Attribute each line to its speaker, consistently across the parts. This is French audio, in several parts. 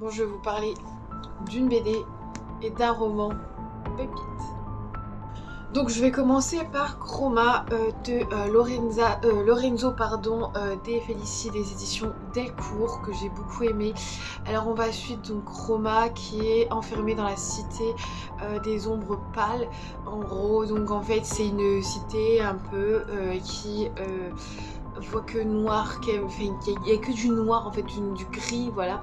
Speaker 1: Bon, je vais vous parler d'une BD et d'un roman pépite. Donc je vais commencer par Chroma de Lorenzo De Felici des éditions Delcourt que j'ai beaucoup aimé. Alors on va suivre donc Chroma qui est enfermée dans la cité des ombres pâles. En gros donc en fait c'est une cité un peu qui voit que noir, il n'y a que du noir en fait, du gris voilà.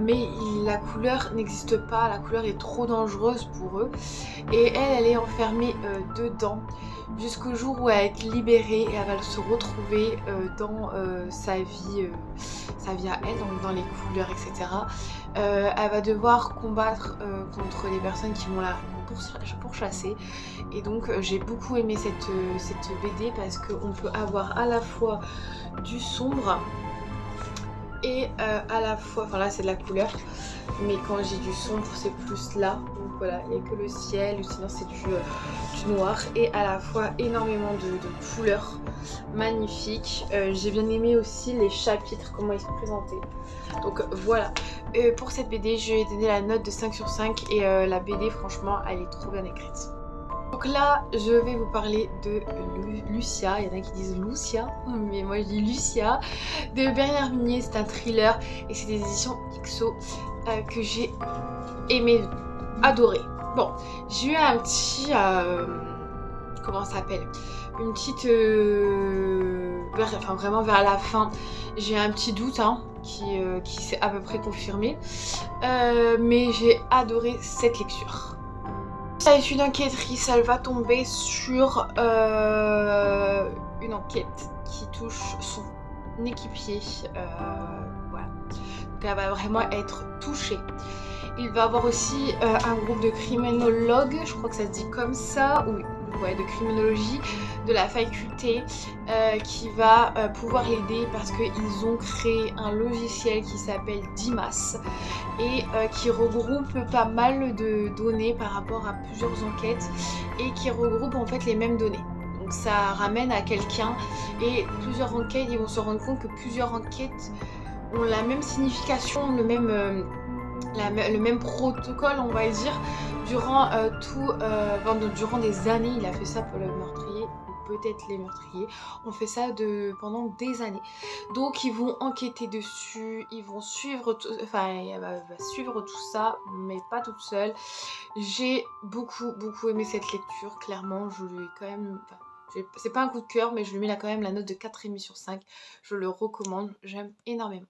Speaker 1: Mais la couleur n'existe pas, la couleur est trop dangereuse pour eux. Et elle est enfermée dedans jusqu'au jour où elle va être libérée et elle va se retrouver dans sa vie à elle, donc dans les couleurs, etc. Elle va devoir combattre contre les personnes qui vont la pourchasser. Et donc j'ai beaucoup aimé cette BD parce qu'on peut avoir à la fois du sombre et à la fois, enfin là c'est de la couleur, mais quand j'ai du sombre c'est plus là, donc voilà, il n'y a que le ciel ou sinon c'est du noir et à la fois énormément de couleurs magnifiques. J'ai bien aimé aussi les chapitres, comment ils se présentaient, donc voilà. Pour cette BD je lui ai donné la note de 5 sur 5 et la BD franchement elle est trop bien écrite. Donc là, je vais vous parler de Lucia, il y en a qui disent Lucia, mais moi je dis Lucia, de Bernard Minet. C'est un thriller et c'est des éditions XO que j'ai aimé, adoré. Bon, j'ai eu un petit, comment ça s'appelle, une petite, enfin vraiment vers la fin, j'ai un petit doute hein, qui s'est à peu près confirmé, mais j'ai adoré cette lecture. Ça est une enquêtrice, elle va tomber sur une enquête qui touche son équipier, voilà. Donc elle va vraiment être touchée. Il va y avoir aussi un groupe de criminologues, je crois que ça se dit comme ça, oui, ouais, de criminologie de la faculté qui va pouvoir l'aider parce qu'ils ont créé un logiciel qui s'appelle Dimas et qui regroupe pas mal de données par rapport à plusieurs enquêtes et qui regroupe en fait les mêmes données. Donc ça ramène à quelqu'un et plusieurs enquêtes, ils vont se rendre compte que plusieurs enquêtes ont la même signification, le même protocole on va dire, durant durant des années. Il a fait ça pour le meurtrier, ou peut-être les meurtriers ont fait ça pendant des années. Donc ils vont enquêter dessus, ils vont suivre elle va suivre tout ça, mais pas toute seule. J'ai beaucoup aimé cette lecture, clairement. Je lui ai quand même, c'est pas un coup de cœur, mais je lui mets là quand même la note de 4,5 sur 5. Je le recommande, j'aime énormément.